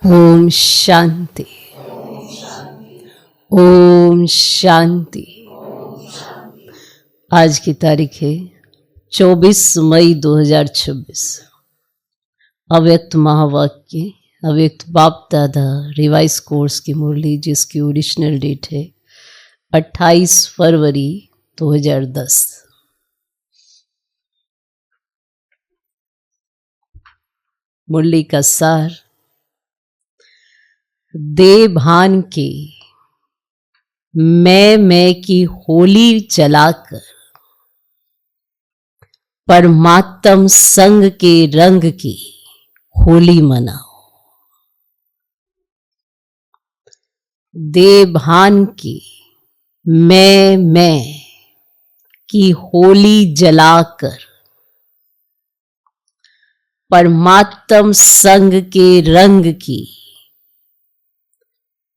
ओम शांति। ओम शांति। आज की तारीख है 24 मई 2026। अव्यक्त महावाक्य, अव्यक्त बाप दादा रिवाइज कोर्स की मुरली, जिसकी ओरिजिनल डेट है 28 फरवरी 2010। मुरली का सार: दे भान के मैं की होली जलाकर परमात्म संग के रंग की होली मनाओ। दे भान की मैं की होली जलाकर परमात्म संग के रंग की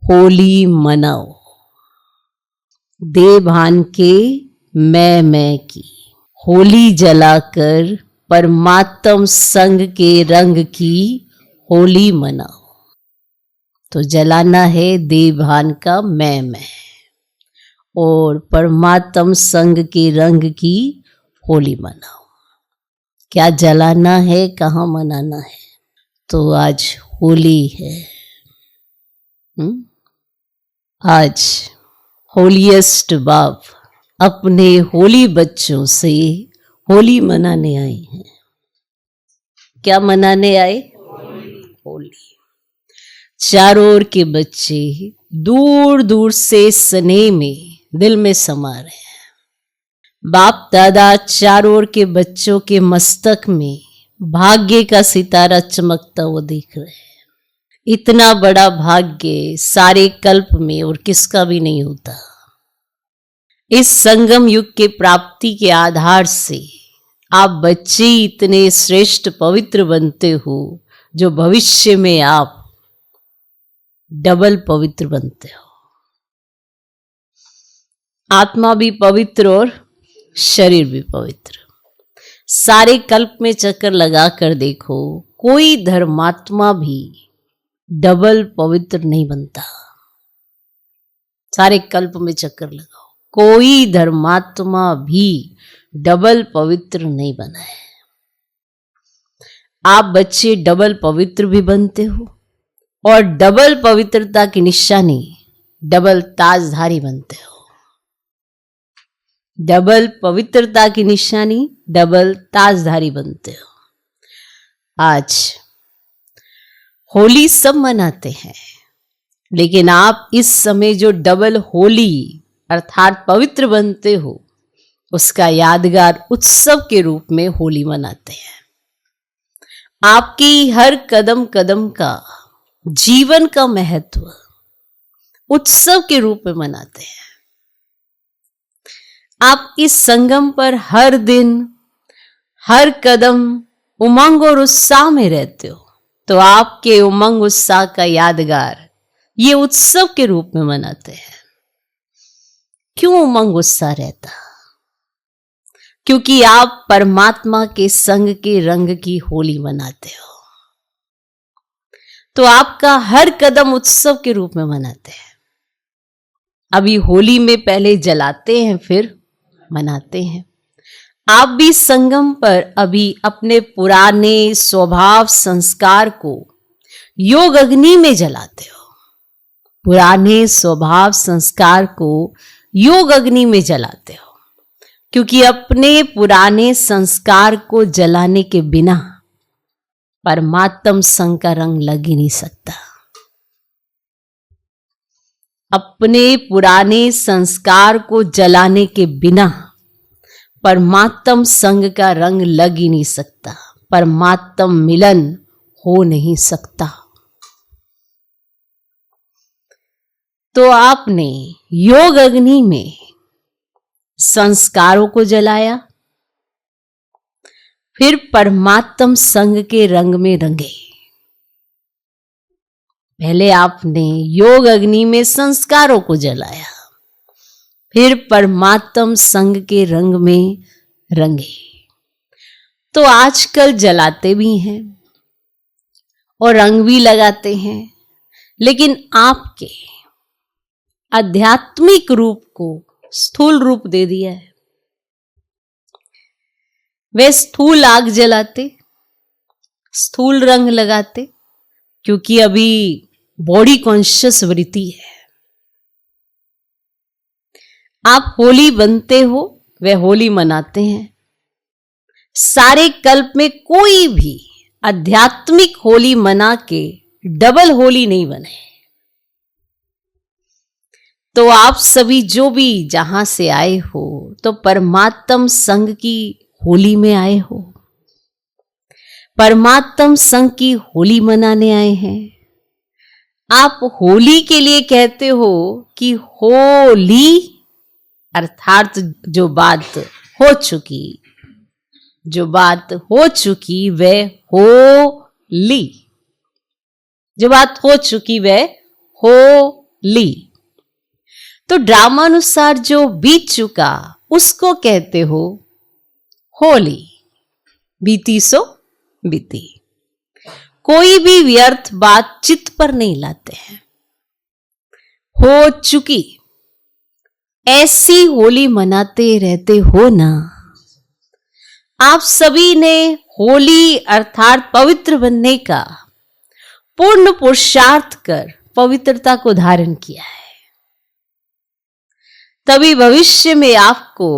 होली मनाओ। दे भान के मैं की होली जलाकर परमात्म संग के रंग की होली मनाओ। तो जलाना है दे भान का मैं और परमात्म संग के रंग की होली मनाओ। क्या जलाना है, कहाँ मनाना है? तो आज होली है। आज होलीएस्ट बाप अपने होली बच्चों से होली मनाने आए हैं। क्या मनाने आए? होली। चारों ओर के बच्चे दूर दूर से स्नेह में दिल में समा रहे हैं। बाप दादा चारों ओर के बच्चों के मस्तक में भाग्य का सितारा चमकता हुआ दिख रहे हैं। इतना बड़ा भाग्य सारे कल्प में और किसका भी नहीं होता। इस संगम युग के प्राप्ति के आधार से आप बच्चे इतने श्रेष्ठ पवित्र बनते हो, जो भविष्य में आप डबल पवित्र बनते हो। आत्मा भी पवित्र और शरीर भी पवित्र। सारे कल्प में चक्कर लगा कर देखो, कोई धर्मात्मा भी डबल पवित्र नहीं बनता। सारे कल्प में चक्कर लगाओ, कोई धर्मात्मा भी डबल पवित्र नहीं बना है। आप बच्चे डबल पवित्र भी बनते हो और डबल पवित्रता की निशानी डबल ताजधारी बनते हो। डबल पवित्रता की निशानी डबल ताजधारी बनते हो। आज होली सब मनाते हैं, लेकिन आप इस समय जो डबल होली अर्थात पवित्र बनते हो, उसका यादगार उत्सव के रूप में होली मनाते हैं। आपकी हर कदम कदम का जीवन का महत्व उत्सव के रूप में मनाते हैं। आप इस संगम पर हर दिन हर कदम उमंग और उत्साह में रहते हो, तो आपके उमंग उत्साह का यादगार ये उत्सव के रूप में मनाते हैं। क्यों उमंग उत्साह रहता? क्योंकि आप परमात्मा के संग के रंग की होली मनाते हो। तो आपका हर कदम उत्सव के रूप में मनाते हैं। अभी होली में पहले जलाते हैं, फिर मनाते हैं। आप भी संगम पर अभी अपने पुराने स्वभाव संस्कार को योग अग्नि में जलाते हो। पुराने स्वभाव संस्कार को योग अग्नि में जलाते हो, क्योंकि अपने पुराने संस्कार को जलाने के बिना परमात्म संग का रंग लग ही नहीं सकता। अपने पुराने संस्कार को जलाने के बिना परमात्म संग का रंग लग ही नहीं सकता। परमात्म मिलन हो नहीं सकता। तो आपने योग अग्नि में संस्कारों को जलाया, फिर परमात्म संग के रंग में रंगे। पहले आपने योग अग्नि में संस्कारों को जलाया, फिर परमात्म संग के रंग में रंगे। तो आजकल जलाते भी हैं और रंग भी लगाते हैं, लेकिन आपके आध्यात्मिक रूप को स्थूल रूप दे दिया है। वे स्थूल आग जलाते, स्थूल रंग लगाते, क्योंकि अभी बॉडी कॉन्शियस वृत्ति है। आप होली बनते हो, वे होली मनाते हैं। सारे कल्प में कोई भी आध्यात्मिक होली मना के डबल होली नहीं बने। तो आप सभी जो भी जहां से आए हो, तो परमात्म संघ की होली में आए हो, परमात्म संघ की होली मनाने आए हैं। आप होली के लिए कहते हो कि होली अर्थात जो बात हो चुकी, जो बात हो चुकी वह होली, जो बात हो चुकी वह होली। तो ड्रामानुसार जो बीत चुका उसको कहते हो होली। बीती सो बीती। कोई भी व्यर्थ बात चित्त पर नहीं लाते हैं। हो चुकी ऐसी होली मनाते रहते हो ना। आप सभी ने होली अर्थात पवित्र बनने का पूर्ण पुरुषार्थ कर पवित्रता को धारण किया है। तभी भविष्य में आपको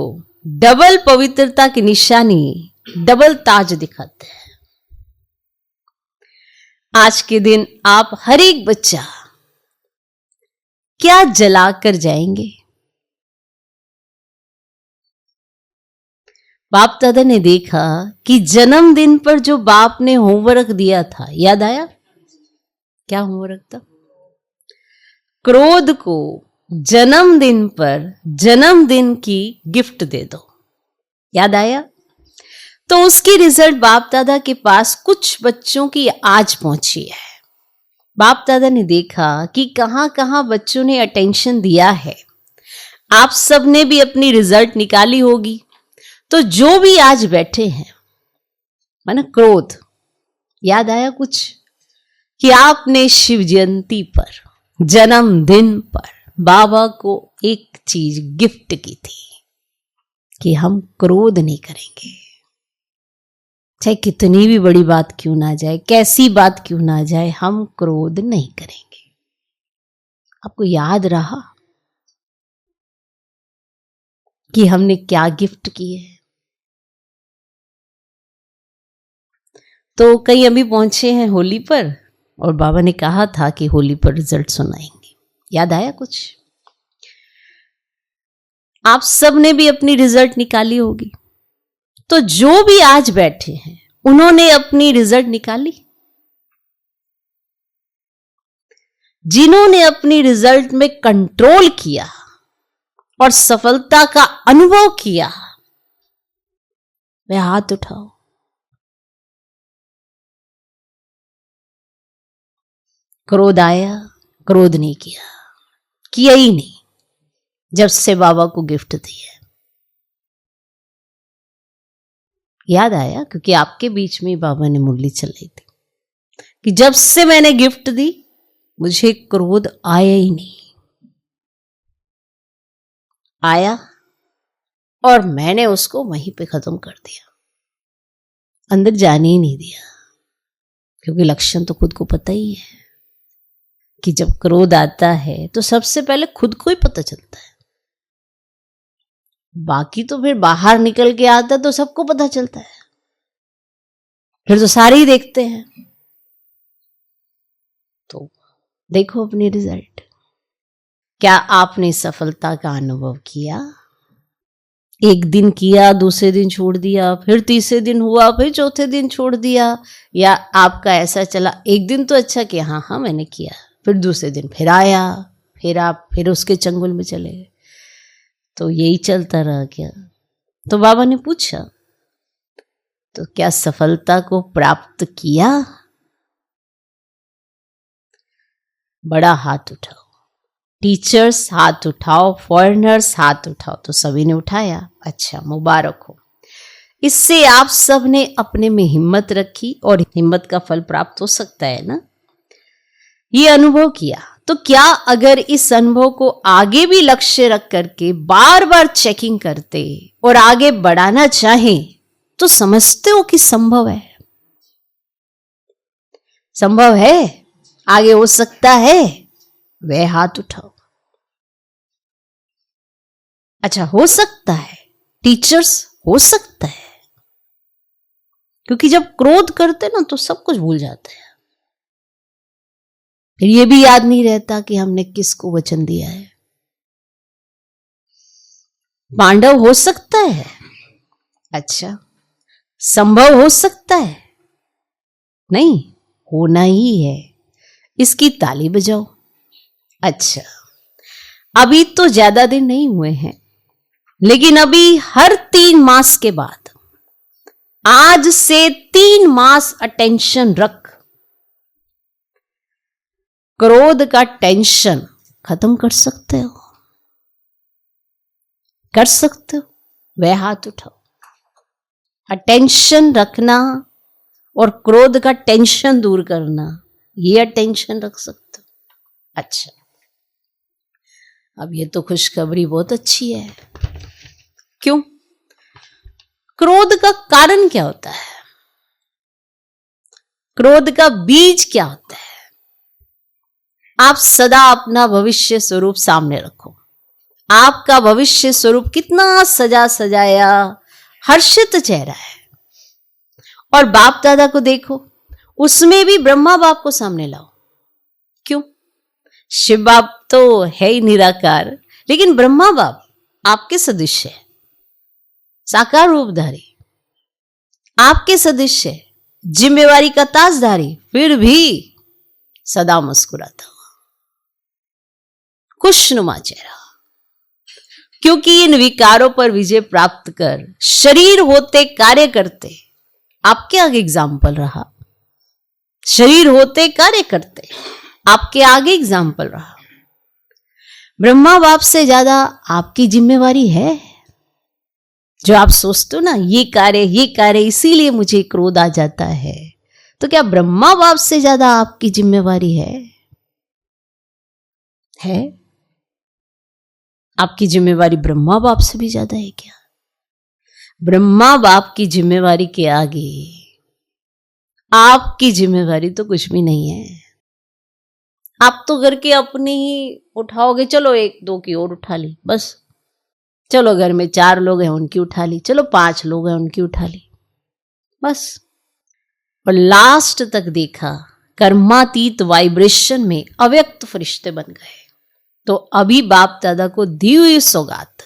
डबल पवित्रता की निशानी, डबल ताज दिखाते हैं। आज के दिन आप हर एक बच्चा क्या जला कर जाएंगे? बाप दादा ने देखा कि जन्मदिन पर जो बाप ने होमवर्क दिया था, याद आया? क्या होमवर्क था? क्रोध को जन्मदिन पर जन्मदिन की गिफ्ट दे दो। याद आया? तो उसकी रिजल्ट बाप दादा के पास कुछ बच्चों की आज पहुंची है। बाप दादा ने देखा कि कहां कहां बच्चों ने अटेंशन दिया है। आप सब ने भी अपनी रिजल्ट निकाली होगी। तो जो भी आज बैठे हैं, माना क्रोध, याद आया कुछ कि आपने शिव जयंती पर, जन्मदिन पर बाबा को एक चीज गिफ्ट की थी कि हम क्रोध नहीं करेंगे, चाहे कितनी भी बड़ी बात क्यों ना जाए, कैसी बात क्यों ना जाए, हम क्रोध नहीं करेंगे। आपको याद रहा कि हमने क्या गिफ्ट किए हैं? तो कई अभी पहुंचे हैं होली पर, और बाबा ने कहा था कि होली पर रिजल्ट सुनाएंगे। याद आया कुछ? आप सब ने भी अपनी रिजल्ट निकाली होगी। तो जो भी आज बैठे हैं उन्होंने अपनी रिजल्ट निकाली। जिन्होंने अपनी रिजल्ट में कंट्रोल किया और सफलता का अनुभव किया, वे हाथ उठाओ। क्रोध आया, क्रोध नहीं किया, किया ही नहीं जब से बाबा को गिफ्ट दी है। याद आया? क्योंकि आपके बीच में बाबा ने मुरली चलाई थी कि जब से मैंने गिफ्ट दी मुझे क्रोध आया ही नहीं। आया और मैंने उसको वहीं पे खत्म कर दिया, अंदर जाने ही नहीं दिया। क्योंकि लक्षण तो खुद को पता ही है कि जब क्रोध आता है तो सबसे पहले खुद को ही पता चलता है। बाकी तो फिर बाहर निकल के आता तो सबको पता चलता है, फिर तो सारे ही देखते हैं। तो देखो अपनी रिजल्ट। क्या आपने सफलता का अनुभव किया? एक दिन किया, दूसरे दिन छोड़ दिया, फिर तीसरे दिन हुआ, फिर चौथे दिन छोड़ दिया, या आपका ऐसा चला एक दिन तो अच्छा किया, हाँ मैंने किया, फिर दूसरे दिन फिर आया, फिर आप फिर उसके चंगुल में चले गए। तो यही चलता रहा क्या? तो बाबा ने पूछा, तो क्या सफलता को प्राप्त किया? बड़ा हाथ उठाओ, टीचर्स हाथ उठाओ, फॉरेनर्स हाथ उठाओ। तो सभी ने उठाया। अच्छा, मुबारक हो। इससे आप सब ने अपने में हिम्मत रखी और हिम्मत का फल प्राप्त हो सकता है ना। ये अनुभव किया, तो क्या अगर इस अनुभव को आगे भी लक्ष्य रख करके बार बार चेकिंग करते और आगे बढ़ाना चाहें तो समझते हो कि संभव है? संभव है, आगे हो सकता है? वह हाथ उठाओ। अच्छा, हो सकता है टीचर्स, हो सकता है, क्योंकि जब क्रोध करते ना तो सब कुछ भूल जाते हैं, फिर ये भी याद नहीं रहता कि हमने किसको वचन दिया है। पांडव हो सकता है? अच्छा, संभव हो सकता है? नहीं, होना ही है। इसकी ताली बजाओ। अच्छा, अभी तो ज्यादा दिन नहीं हुए हैं, लेकिन अभी हर 3 मास के बाद, आज से 3 मास अटेंशन रख, क्रोध का टेंशन खत्म कर सकते हो? कर सकते हो? वह हाथ उठाओ। अटेंशन रखना और क्रोध का टेंशन दूर करना, ये अटेंशन रख सकते हो? अच्छा, अब ये तो खुशखबरी बहुत अच्छी है। क्यों? क्रोध का कारण क्या होता है? क्रोध का बीज क्या होता है? आप सदा अपना भविष्य स्वरूप सामने रखो। आपका भविष्य स्वरूप कितना सजा सजाया, हर्षित चेहरा है, और बाप दादा को देखो, उसमें भी ब्रह्मा बाप को सामने लाओ। क्यों? शिव बाप तो है ही निराकार, लेकिन ब्रह्मा बाप आपके सदृश है, साकार रूपधारी, आपके सदृश है, जिम्मेवारी का ताजधारी, फिर भी सदा मुस्कुराता हुआ, खुशनुमा चेहरा। क्योंकि इन विकारों पर विजय प्राप्त कर शरीर होते कार्य करते, आपके आगे एग्जाम्पल रहा। शरीर होते कार्य करते, आपके आगे एग्जाम्पल रहा। ब्रह्मा बाप से ज्यादा आपकी जिम्मेवारी है। जो आप सोचते हो ना, ये कार्य इसीलिए मुझे क्रोध आ जाता है, तो क्या ब्रह्मा बाप से ज्यादा आपकी जिम्मेवारी है? आपकी जिम्मेवारी ब्रह्मा बाप से भी ज्यादा है क्या? ब्रह्मा बाप की जिम्मेवारी के आगे आपकी जिम्मेवारी तो कुछ भी नहीं है। आप तो घर के अपने ही उठाओगे, चलो 1-2 की और उठा ली, बस। चलो घर में 4 लोग हैं, उनकी उठा ली, चलो 5 लोग हैं, उनकी उठा ली, बस। और लास्ट तक देखा, कर्मातीत वाइब्रेशन में अव्यक्त फरिश्ते बन गए। तो अभी बाप दादा को दी हुई सौगात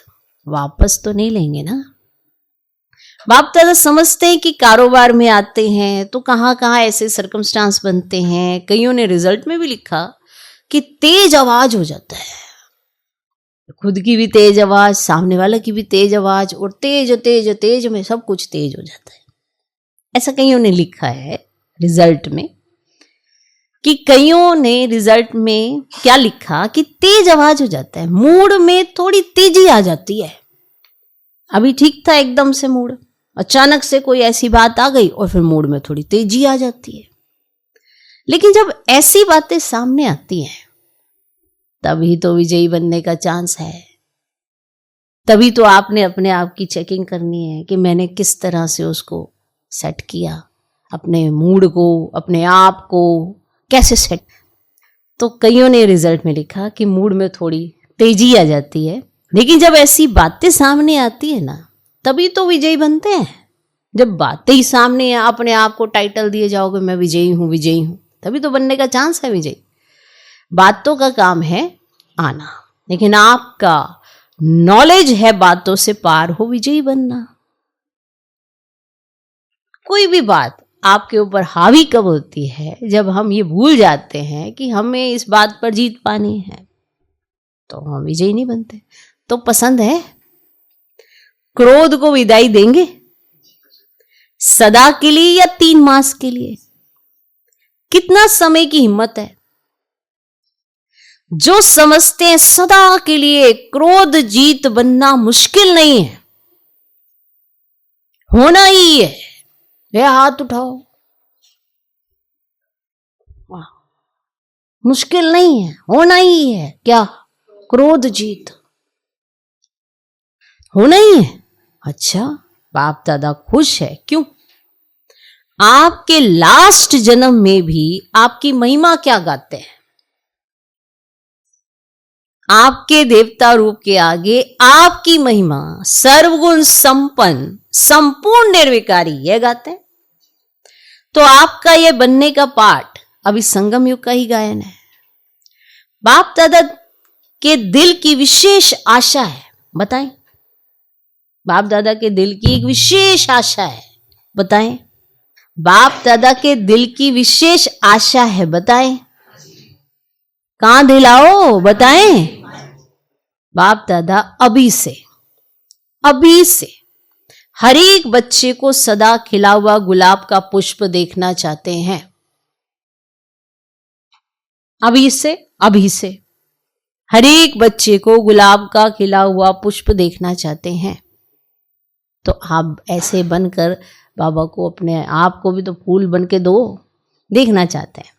वापस तो नहीं लेंगे ना। बाप दादा समझते हैं कि कारोबार में आते हैं तो कहां कहां ऐसे सर्कमस्टांस बनते हैं। कईयों ने रिजल्ट में भी लिखा कि तेज आवाज हो जाता है, खुद की भी तेज आवाज, सामने वाले की भी तेज आवाज, और तेज तेज तेज में सब कुछ तेज हो जाता है। ऐसा कईयों ने लिखा है रिजल्ट में, कि कईयों ने रिजल्ट में क्या लिखा कि तेज आवाज हो जाता है, मूड में थोड़ी तेजी आ जाती है। अभी ठीक था एकदम से मूड, अचानक से कोई ऐसी बात आ गई और फिर मूड में थोड़ी तेजी आ जाती है। लेकिन जब ऐसी बातें सामने आती हैं, तभी तो विजयी बनने का चांस है। तभी तो आपने अपने आप की चेकिंग करनी है कि मैंने किस तरह से उसको सेट किया, अपने मूड को, अपने आप को कैसे सेट। तो कईयों ने रिजल्ट में लिखा कि मूड में थोड़ी तेजी आ जाती है, लेकिन जब ऐसी बातें सामने आती है ना, तभी तो विजयी बनते हैं। जब बातें ही सामने हैं, अपने आप को टाइटल दिए जाओगे मैं विजयी हूं, विजयी हूं, तभी तो बनने का चांस है विजयी। बातों का काम है आना, लेकिन आपका नॉलेज है बातों से पार हो विजयी बनना। कोई भी बात आपके ऊपर हावी कब होती है? जब हम ये भूल जाते हैं कि हमें इस बात पर जीत पानी है, तो हम विजयी नहीं बनते। तो पसंद है, क्रोध को विदाई देंगे सदा के लिए या 3 मास के लिए? कितना समय की हिम्मत है? जो समझते हैं सदा के लिए क्रोध जीत बनना मुश्किल नहीं है, होना ही है, वे हाथ उठाओ। वाह, मुश्किल नहीं है, होना ही है। क्या? क्रोध जीत होना ही है। अच्छा, बाप दादा खुश है। क्यों? आपके लास्ट जन्म में भी आपकी महिमा क्या गाते हैं? आपके देवता रूप के आगे आपकी महिमा, सर्वगुण संपन्न, संपूर्ण निर्विकारी, यह गाते हैं। तो आपका यह बनने का पाठ अभी संगम युग का ही गायन है। बाप दादा के दिल की विशेष आशा है, बताएं। बाप दादा के दिल की एक विशेष आशा है, बताएं। बाप दादा के दिल की विशेष आशा है, बताएं। कहां दिलाओ, बताएं। बाप दादा अभी से हर एक बच्चे को सदा खिला हुआ गुलाब का पुष्प देखना चाहते हैं। अभी से हर एक बच्चे को गुलाब का खिला हुआ पुष्प देखना चाहते हैं। तो आप ऐसे बनकर बाबा को, अपने आप को भी तो फूल बन के दो, देखना चाहते हैं।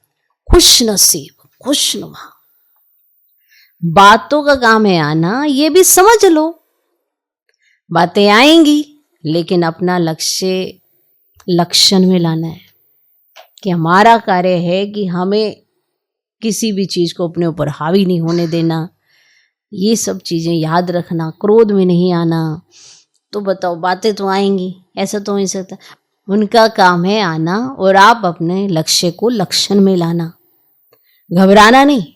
खुश नसीब, खुशनुमा। बातों का काम है आना, ये भी समझ लो। बातें आएंगी, लेकिन अपना लक्ष्य लक्षण में लाना है कि हमारा कार्य है कि हमें किसी भी चीज को अपने ऊपर हावी नहीं होने देना। ये सब चीजें याद रखना, क्रोध में नहीं आना। तो बताओ, बातें तो आएंगी, ऐसा तो नहीं सकता। उनका काम है आना और आप अपने लक्ष्य को लक्षण में लाना, घबराना नहीं।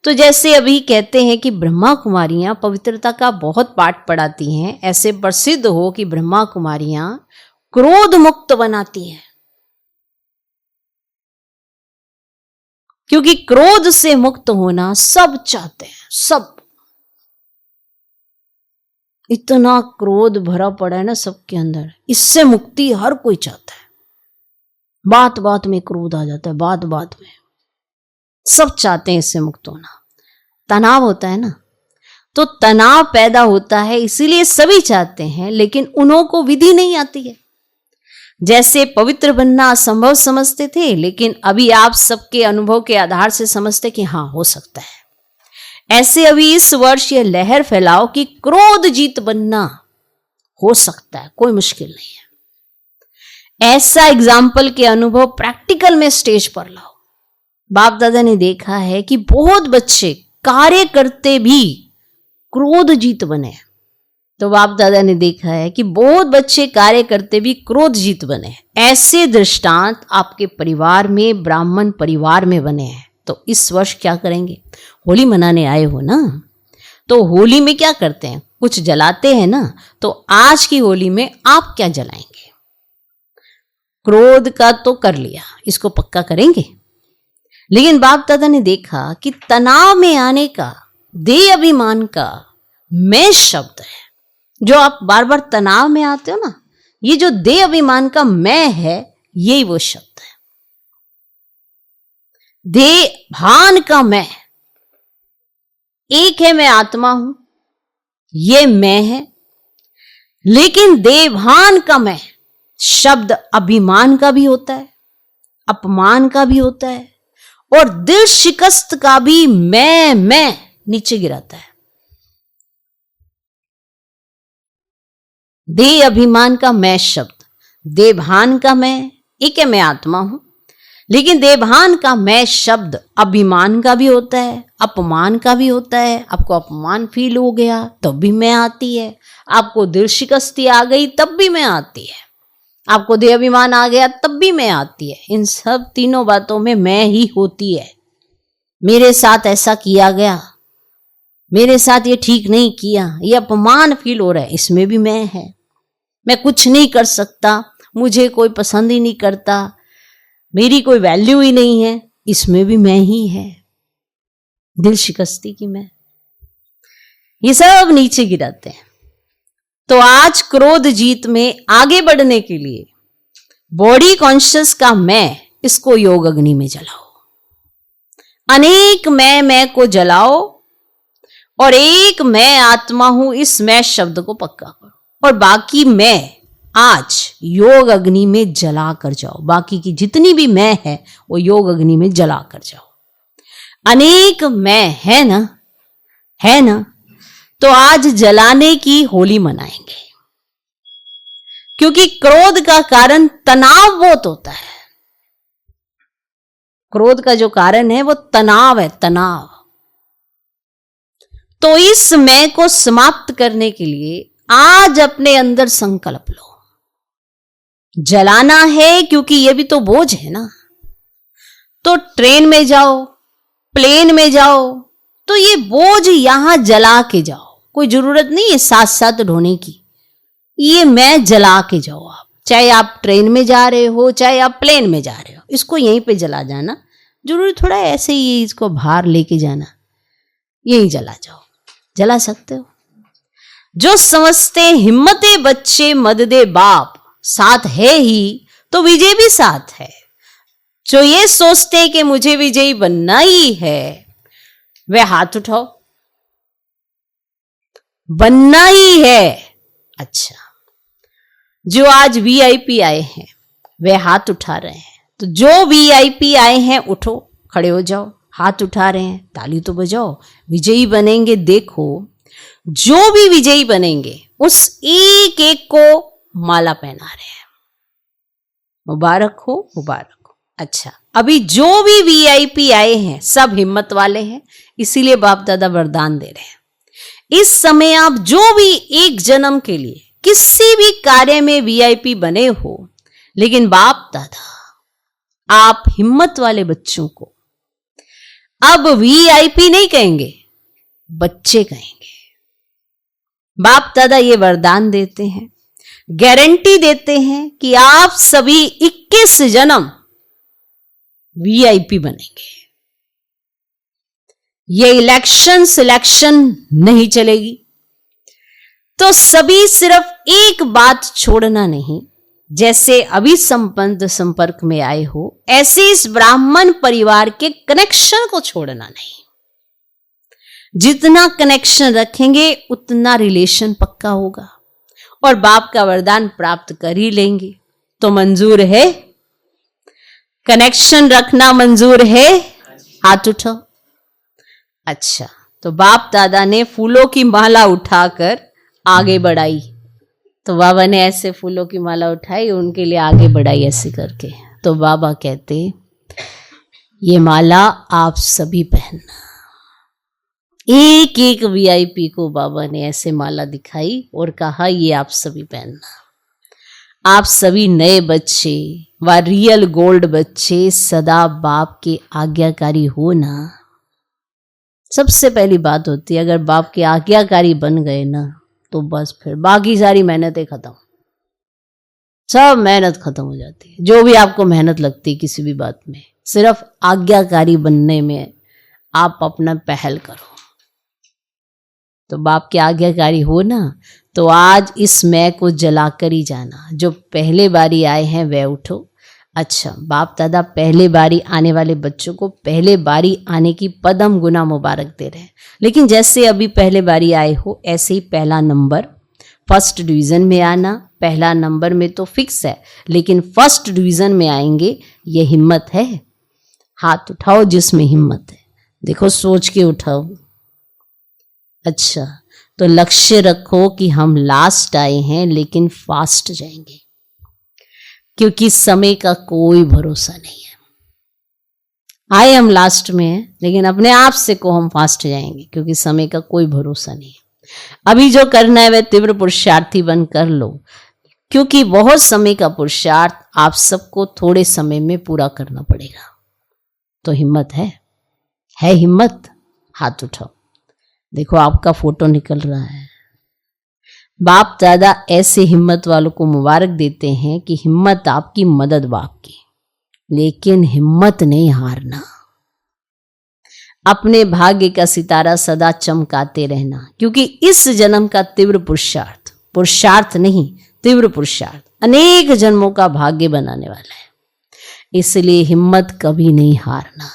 तो जैसे अभी कहते हैं कि ब्रह्मा कुमारियां पवित्रता का बहुत पाठ पढ़ाती हैं, ऐसे प्रसिद्ध हो कि ब्रह्मा कुमारियां क्रोध मुक्त बनाती हैं। क्योंकि क्रोध से मुक्त होना सब चाहते हैं, सब। इतना क्रोध भरा पड़ा है ना सबके अंदर, इससे मुक्ति हर कोई चाहता है। बात बात में क्रोध आ जाता है, बात बात में। सब चाहते हैं इससे मुक्त होना। तनाव होता है ना, तो तनाव पैदा होता है, इसीलिए सभी चाहते हैं, लेकिन उन्हों को विधि नहीं आती है। जैसे पवित्र बनना असंभव समझते थे, लेकिन अभी आप सबके अनुभव के आधार से समझते कि हाँ, हो सकता है। ऐसे अभी इस वर्ष ये लहर फैलाओ कि क्रोध जीत बनना हो सकता है, कोई मुश्किल नहीं है। ऐसा एग्जाम्पल के अनुभव प्रैक्टिकल में स्टेज पर लाओ। बाप दादा ने देखा है कि बहुत बच्चे कार्य करते भी क्रोध जीत बने। तो बाप दादा ने देखा है कि बहुत बच्चे कार्य करते भी क्रोध जीत बने। ऐसे दृष्टांत आपके परिवार में, ब्राह्मण परिवार में बने हैं। तो इस वर्ष क्या करेंगे? होली मनाने आए हो ना, तो होली में क्या करते हैं? कुछ जलाते हैं ना। तो आज की होली में आप क्या जलाएंगे? क्रोध का तो कर लिया, इसको पक्का करेंगे। लेकिन बाप दादा ने देखा कि तनाव में आने का, देह अभिमान का मैं शब्द है, जो आप बार बार तनाव में आते हो ना, ये जो देह अभिमान का मैं है, यही वो शब्द है। देह भान का मैं, एक है मैं आत्मा हूं, ये मैं है। लेकिन देभान का मैं शब्द अभिमान का भी होता है, अपमान का भी होता है, और दिल शिकस्त का भी मैं नीचे गिराता है। देह अभिमान का मैं शब्द, देभान का मैं, एक है मैं आत्मा हूं, लेकिन देभान का मैं शब्द अभिमान का भी होता है, अपमान का भी होता है। आपको अपमान फील हो गया तब भी मैं आती है, आपको दिल शिकस्ती आ गई तब भी मैं आती है, आपको देह अभिमान आ गया तब भी मैं आती है। इन सब तीनों बातों में मैं ही होती है। मेरे साथ ऐसा किया गया, मेरे साथ ये ठीक नहीं किया, ये अपमान फील हो रहा है, इसमें भी मैं है। मैं कुछ नहीं कर सकता, मुझे कोई पसंद ही नहीं करता, मेरी कोई वैल्यू ही नहीं है, इसमें भी मैं ही है। दिल शिकस्ती की मैं, ये सब नीचे गिराते हैं। तो आज क्रोध जीत में आगे बढ़ने के लिए बॉडी कॉन्शियस का मैं, इसको योग अग्नि में जलाओ। अनेक मैं को जलाओ और एक मैं आत्मा हूं, इस मैं शब्द को पक्का करो, और बाकी मैं आज योग अग्नि में जला कर जाओ। बाकी की जितनी भी मैं है वो योग अग्नि में जला कर जाओ। अनेक मैं, है ना, है ना। तो आज जलाने की होली मनाएंगे, क्योंकि क्रोध का कारण तनाव बहुत होता है। क्रोध का जो कारण है वो तनाव है, तनाव। तो इस मैं को समाप्त करने के लिए आज अपने अंदर संकल्प लो। जलाना है, क्योंकि ये भी तो बोझ है ना। तो ट्रेन में जाओ, प्लेन में जाओ, तो ये बोझ यहां जला के जाओ। कोई जरूरत नहीं है साथ साथ ढोने की। ये मैं जला के जाओ आप, चाहे आप ट्रेन में जा रहे हो, चाहे आप प्लेन में जा रहे हो, इसको यहीं पे जला जाना। जरूरी थोड़ा ऐसे ही इसको बाहर लेके जाना, यहीं जला जाओ, जला सकते हो। जो समझते हिम्मते बच्चे मद दे बाप, साथ है ही तो विजय भी साथ है। जो ये सोचते कि मुझे विजयी बनना ही है, वे हाथ उठाओ। बनना ही है। अच्छा, जो आज वीआईपी आए हैं वे हाथ उठा रहे हैं। तो जो वीआईपी आए हैं उठो, खड़े हो जाओ। हाथ उठा रहे हैं, ताली तो बजाओ। विजयी बनेंगे, देखो जो भी विजयी बनेंगे उस एक एक को माला पहना रहे हैं। मुबारक हो, मुबारक हो। अच्छा, अभी जो भी वीआईपी आए हैं सब हिम्मत वाले हैं, इसीलिए बाप दादा वरदान दे रहे हैं। इस समय आप जो भी एक जन्म के लिए किसी भी कार्य में वीआईपी बने हो, लेकिन बाप दादा आप हिम्मत वाले बच्चों को अब वीआईपी नहीं कहेंगे, बच्चे कहेंगे। बाप दादा ये वरदान देते हैं, गारंटी देते हैं कि आप सभी 21 जन्म वीआईपी बनेंगे। ये इलेक्शन सिलेक्शन नहीं चलेगी। तो सभी सिर्फ एक बात छोड़ना नहीं, जैसे अभी संबंध संपर्क में आए हो, ऐसे इस ब्राह्मण परिवार के कनेक्शन को छोड़ना नहीं। जितना कनेक्शन रखेंगे उतना रिलेशन पक्का होगा और बाप का वरदान प्राप्त कर ही लेंगे। तो मंजूर है? कनेक्शन रखना मंजूर है? हाथ उठाओ। अच्छा, तो बाप दादा ने फूलों की माला उठाकर आगे बढ़ाई। तो बाबा ने ऐसे फूलों की माला उठाई, उनके लिए आगे बढ़ाई ऐसे करके। तो बाबा कहते, ये माला आप सभी पहनना। एक एक वीआईपी को बाबा ने ऐसे माला दिखाई और कहा, ये आप सभी पहनना। आप सभी नए बच्चे व रियल गोल्ड बच्चे सदा बाप के आज्ञाकारी हो ना। सबसे पहली बात होती है, अगर बाप के आज्ञाकारी बन गए ना तो बस फिर बाकी सारी मेहनतें खत्म, सब मेहनत खत्म हो जाती है। जो भी आपको मेहनत लगती है किसी भी बात में, सिर्फ आज्ञाकारी बनने में आप अपना पहल करो। तो बाप के आज्ञाकारी हो ना, तो आज इस मैं को जलाकर ही जाना। जो पहले बारी आए हैं वे उठो। अच्छा, बाप दादा पहले बारी आने वाले बच्चों को पहले बारी आने की पदम गुना मुबारक दे रहे हैं। लेकिन जैसे अभी पहले बारी आए हो, ऐसे ही पहला नंबर फर्स्ट डिवीज़न में आना। पहला नंबर में तो फिक्स है, लेकिन फर्स्ट डिवीज़न में आएंगे, ये हिम्मत है? हाथ उठाओ जिसमें हिम्मत है। देखो सोच के उठाओ। अच्छा, तो लक्ष्य रखो कि हम लास्ट आए हैं लेकिन फास्ट जाएंगे, क्योंकि समय का कोई भरोसा नहीं है। आए हम लास्ट में हैं, लेकिन अपने आप से को हम फास्ट जाएंगे, क्योंकि समय का कोई भरोसा नहीं है। अभी जो करना है वह तीव्र पुरुषार्थी बन कर लो, क्योंकि बहुत समय का पुरुषार्थ आप सबको थोड़े समय में पूरा करना पड़ेगा। तो हिम्मत है हिम्मत? हाथ उठाओ। देखो आपका फोटो निकल रहा है। बाप दादा ऐसे हिम्मत वालों को मुबारक देते हैं कि हिम्मत आपकी, मदद बाप की, लेकिन हिम्मत नहीं हारना। अपने भाग्य का सितारा सदा चमकाते रहना, क्योंकि इस जन्म का तीव्र पुरुषार्थ, पुरुषार्थ नहीं तीव्र पुरुषार्थ, अनेक जन्मों का भाग्य बनाने वाला है। इसलिए हिम्मत कभी नहीं हारना।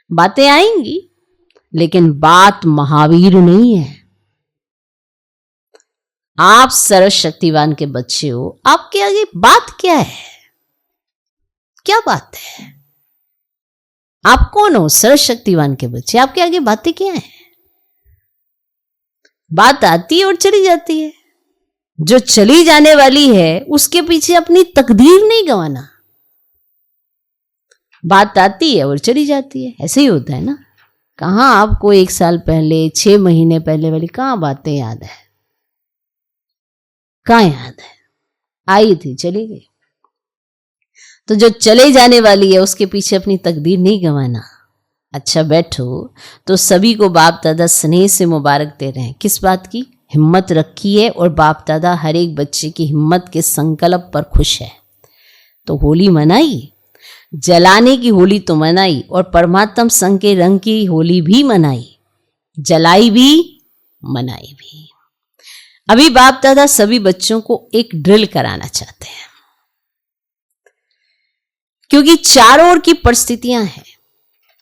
बातें आएंगी, लेकिन बात महावीर नहीं है। आप सर्वशक्तिवान के बच्चे हो, आपके आगे बात क्या है? क्या बात है? आप कौन हो? सर्वशक्तिवान के बच्चे। आपके आगे बातें क्या है? बात आती है और चली जाती है। जो चली जाने वाली है उसके पीछे अपनी तकदीर नहीं गंवाना। बात आती है और चली जाती है, ऐसे ही होता है ना। कहां आपको 1 साल पहले, 6 महीने पहले वाली कहां बातें याद है? कहां याद है? आई थी, चली गई। तो जो चले जाने वाली है उसके पीछे अपनी तकदीर नहीं गंवाना। अच्छा बैठो। तो सभी को बाप दादा स्नेह से मुबारक दे रहे हैं। किस बात की? हिम्मत रखी है और बाप दादा हर एक बच्चे की हिम्मत के संकल्प पर खुश है। तो होली मनाई, जलाने की होली तो मनाई और परमात्म संग के रंग की होली भी मनाई, जलाई भी, मनाई भी। अभी बाप दादा सभी बच्चों को एक ड्रिल कराना चाहते हैं, क्योंकि चारों ओर की परिस्थितियां हैं।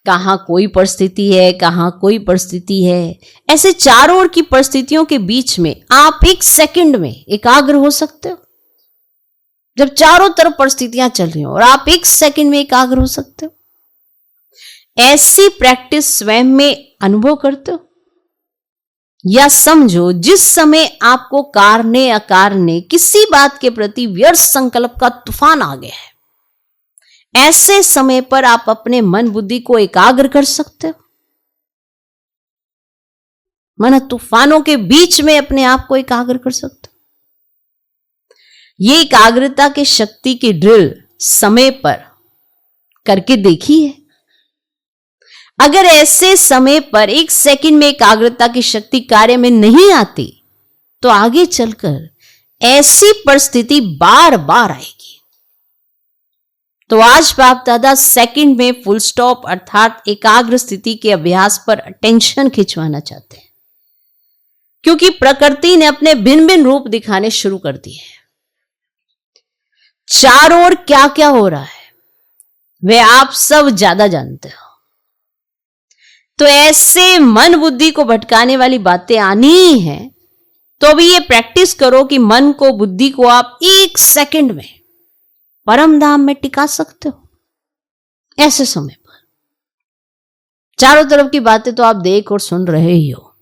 कहां कोई परिस्थिति है, कहां कोई परिस्थिति है। ऐसे चारों ओर की परिस्थितियों के बीच में आप 1 सेकंड में एकाग्र हो सकते हो। जब चारों तरफ परिस्थितियां चल रही हो और आप 1 सेकंड में एकाग्र हो सकते हो, ऐसी प्रैक्टिस स्वयं में अनुभव करते हो। या समझो जिस समय आपको कारने अकारने किसी बात के प्रति व्यर्थ संकल्प का तूफान आ गया है, ऐसे समय पर आप अपने मन बुद्धि को एकाग्र कर सकते हो। मन तूफानों के बीच में अपने आप को एकाग्र कर सकते हो। ये एकाग्रता के शक्ति की ड्रिल समय पर करके देखी है। अगर ऐसे समय पर 1 सेकंड में एकाग्रता की शक्ति कार्य में नहीं आती तो आगे चलकर ऐसी परिस्थिति बार बार आएगी। तो आज बाप दादा सेकंड में फुल स्टॉप अर्थात एकाग्र स्थिति के अभ्यास पर अटेंशन खिंचवाना चाहते हैं, क्योंकि प्रकृति ने अपने भिन्न भिन्न रूप दिखाने शुरू कर दिए हैं। चारों ओर क्या क्या हो रहा है वे आप सब ज्यादा जानते हो। तो ऐसे मन बुद्धि को भटकाने वाली बातें आनी ही है। तो अभी ये प्रैक्टिस करो कि मन को, बुद्धि को आप 1 सेकंड में परम धाम में टिका सकते हो। ऐसे समय पर चारों तरफ की बातें तो आप देख और सुन रहे ही हो,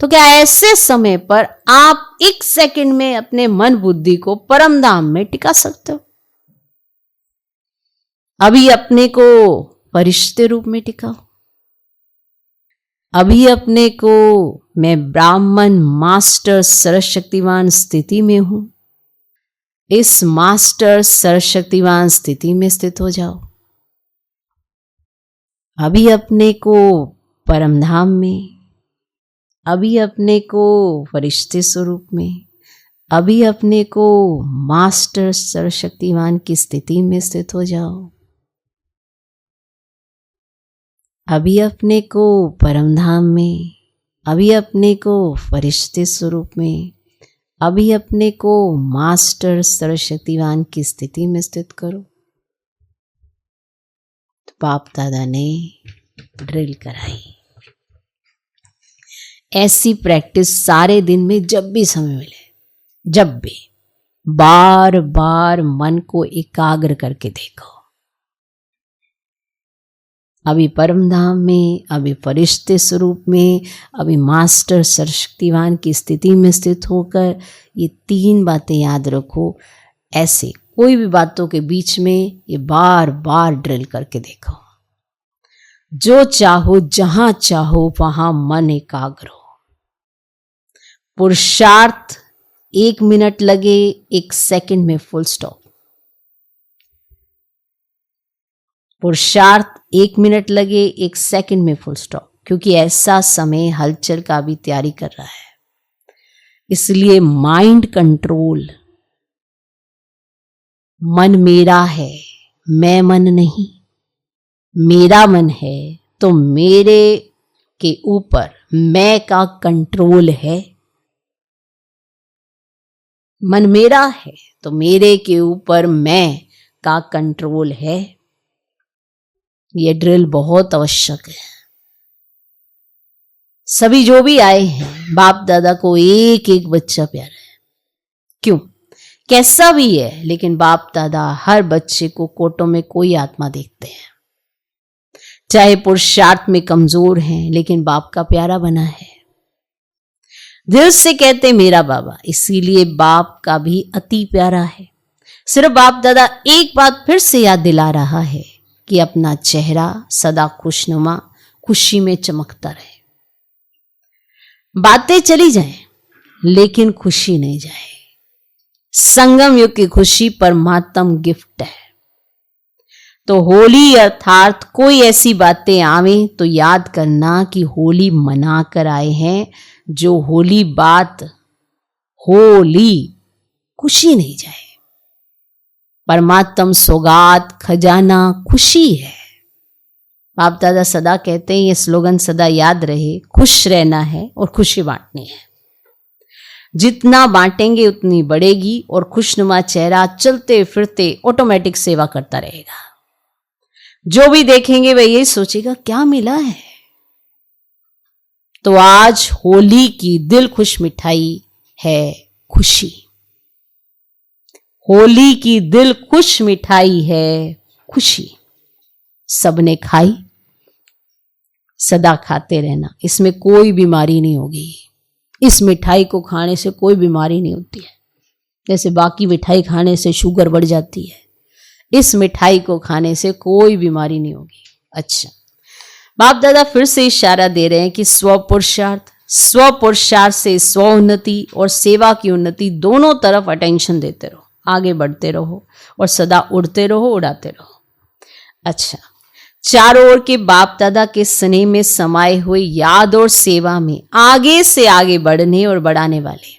तो क्या ऐसे समय पर आप 1 सेकंड में अपने मन बुद्धि को परम धाम में टिका सकते हो? अभी अपने को फरिश्ते रूप में टिकाओ। अभी अपने को मैं ब्राह्मण मास्टर सर्वशक्तिवान स्थिति में हूं, इस मास्टर सर्वशक्तिवान स्थिति में स्थित हो जाओ। अभी अपने को परमधाम में, अभी अपने को फरिश्ते स्वरूप में, अभी अपने को मास्टर सर्वशक्तिवान की स्थिति में स्थित हो जाओ। अभी अपने को परमधाम में, अभी अपने को फरिश्ते स्वरूप में, अभी अपने को मास्टर सर्वशक्तिवान की स्थिति में स्थित करो। तो बाप दादा ने ड्रिल कराई। ऐसी प्रैक्टिस सारे दिन में जब भी समय मिले, जब भी बार बार मन को एकाग्र करके देखो। अभी परमधाम में, अभी फरिश्ते स्वरूप में, अभी मास्टर सर्वशक्तिवान की स्थिति में स्थित होकर ये 3 बातें याद रखो। ऐसे कोई भी बातों के बीच में ये बार बार ड्रिल करके देखो। जो चाहो, जहां चाहो वहां मन एकाग्र हो। पुरुषार्थ 1 मिनट लगे, 1 सेकंड में फुल स्टॉप। पुरुषार्थ 1 मिनट लगे, 1 सेकंड में फुल स्टॉप, क्योंकि ऐसा समय हलचल का भी तैयारी कर रहा है। इसलिए माइंड कंट्रोल। मन मेरा है, मैं मन नहीं। मेरा मन है तो मेरे के ऊपर मैं का कंट्रोल है। मन मेरा है तो मेरे के ऊपर मैं का कंट्रोल है। ये ड्रिल बहुत आवश्यक है। सभी जो भी आए हैं, बाप दादा को एक एक बच्चा प्यारा है। क्यों? कैसा भी है, लेकिन बाप दादा हर बच्चे को कोटों में कोई आत्मा देखते हैं। चाहे पुरुषार्थ में कमजोर हैं लेकिन बाप का प्यारा बना है, दिल से कहते मेरा बाबा, इसीलिए बाप का भी अति प्यारा है। सिर्फ बाप दादा एक बात फिर से याद दिला रहा है कि अपना चेहरा सदा खुशनुमा, खुशी में चमकता रहे। बातें चली जाएं लेकिन खुशी नहीं जाए। संगम युग की खुशी परमात्म गिफ्ट है। तो होली अर्थात कोई ऐसी बातें आवे तो याद करना कि होली मना कर आए हैं। जो होली बात होली खुशी नहीं जाए। परमात्म सौगात खजाना खुशी है। बाप दादा सदा कहते हैं, ये स्लोगन सदा याद रहे, खुश रहना है और खुशी बांटनी है। जितना बांटेंगे उतनी बढ़ेगी और खुशनुमा चेहरा चलते फिरते ऑटोमेटिक सेवा करता रहेगा। जो भी देखेंगे वह यही सोचेगा क्या मिला है। तो आज होली की दिल खुश मिठाई है खुशी। होली की दिल खुश मिठाई है खुशी। सबने खाई, सदा खाते रहना, इसमें कोई बीमारी नहीं होगी। इस मिठाई को खाने से कोई बीमारी नहीं होती है। जैसे बाकी मिठाई खाने से शुगर बढ़ जाती है, इस मिठाई को खाने से कोई बीमारी नहीं होगी। अच्छा, बाप दादा फिर से इशारा दे रहे हैं कि स्व पुरुषार्थ से स्व उन्नति और सेवा की उन्नति दोनों तरफ अटेंशन देते रहो, आगे बढ़ते रहो और सदा उड़ते रहो, उड़ाते रहो। अच्छा, चारों ओर के बाप दादा के स्नेह में समाये हुए याद और सेवा में आगे से आगे बढ़ने और बढ़ाने वाले,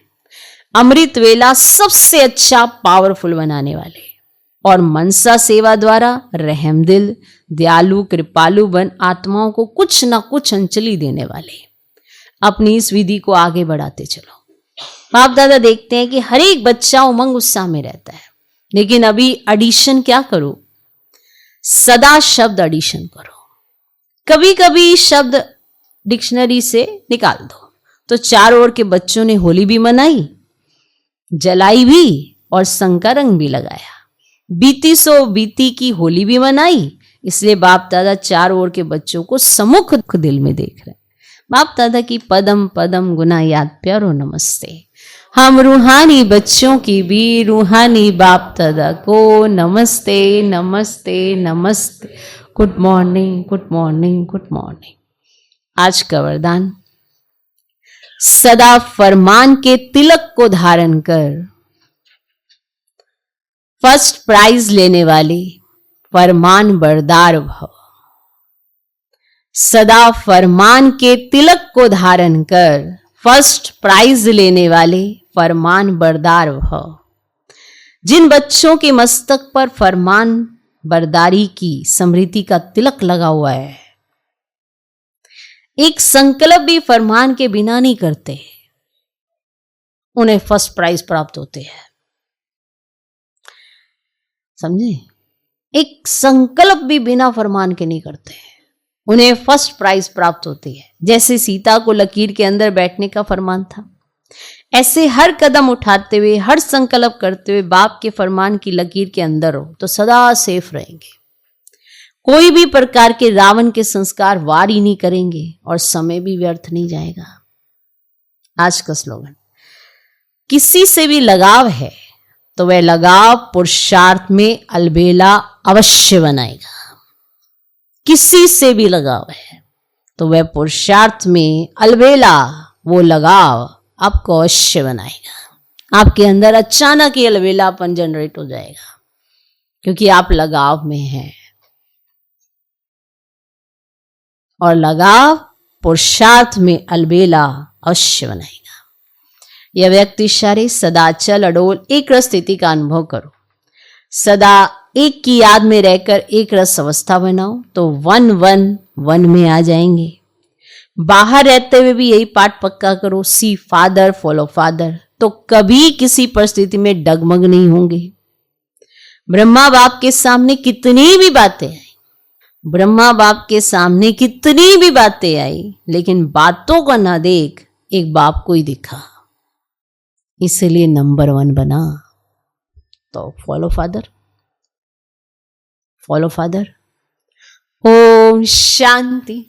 अमृत वेला सबसे अच्छा पावरफुल बनाने वाले और मनसा सेवा द्वारा रहमदिल दयालु कृपालु बन आत्माओं को कुछ ना कुछ अंजलि देने वाले, अपनी इस विधि को आगे बढ़ाते चलो। बाप दादा देखते हैं कि हर एक बच्चा उमंग उत्साह में रहता है, लेकिन अभी एडिशन क्या करो, सदा शब्द एडिशन करो। कभी कभी शब्द डिक्शनरी से निकाल दो। तो चारों ओर के बच्चों ने होली भी मनाई, जलाई भी और संग का रंग भी लगाया। बीती सो बीती की होली भी मनाई, इसलिए बाप दादा चारों ओर के बच्चों को सम्मुख दिल में देख रहे हैं। बाप दादा की पदम पदम गुना याद प्यारो नमस्ते। हम रूहानी बच्चों की भी रूहानी बाप दादा को नमस्ते नमस्ते नमस्ते। Good morning good morning good morning. आज का वरदान, सदा फरमान के तिलक को धारण कर फर्स्ट प्राइज लेने वाले फरमान बरदार भव। सदा फरमान के तिलक को धारण कर फर्स्ट प्राइज लेने वाले फरमान बरदार भव। जिन बच्चों के मस्तक पर फरमान बरदारी की स्मृति का तिलक लगा हुआ है, एक संकल्प भी फरमान के बिना नहीं करते, उन्हें फर्स्ट प्राइज प्राप्त होते हैं। समझे? एक संकल्प भी बिना फरमान के नहीं करते, उन्हें फर्स्ट प्राइज प्राप्त होती है। जैसे सीता को लकीर के अंदर बैठने का फरमान था, ऐसे हर कदम उठाते हुए, हर संकल्प करते हुए बाप के फरमान की लकीर के अंदर हो तो सदा सेफ रहेंगे। कोई भी प्रकार के रावण के संस्कार वार ही नहीं करेंगे और समय भी व्यर्थ नहीं जाएगा। आज का स्लोगन, किसी से भी लगाव है तो वह लगाव पुरुषार्थ में अलबेला अवश्य बनाएगा। किसी से भी लगाव है तो वह पुरुषार्थ में अलबेला वो लगाव आपको अवश्य बनाएगा। आपके अंदर अचानक ही अलबेलापन जनरेट हो जाएगा, क्योंकि आप लगाव में हैं और लगाव पुरुषार्थ में अलबेला अवश्य बनाएगा। यह व्यक्ति शारी सदा चल अडोल एक रस स्थिति का अनुभव करो। सदा एक की याद में रहकर एक रस अवस्था बनाओ तो वन में आ जाएंगे। बाहर रहते हुए भी यही पाठ पक्का करो, सी फादर फॉलो फादर, तो कभी किसी परिस्थिति में डगमग नहीं होंगे। ब्रह्मा बाप के सामने कितनी भी बातें आई, ब्रह्मा बाप के सामने कितनी भी बातें आई, लेकिन बातों को ना देख एक बाप को ही दिखा, इसलिए नंबर 1 बना। तो follow father, follow father. Om Shanti.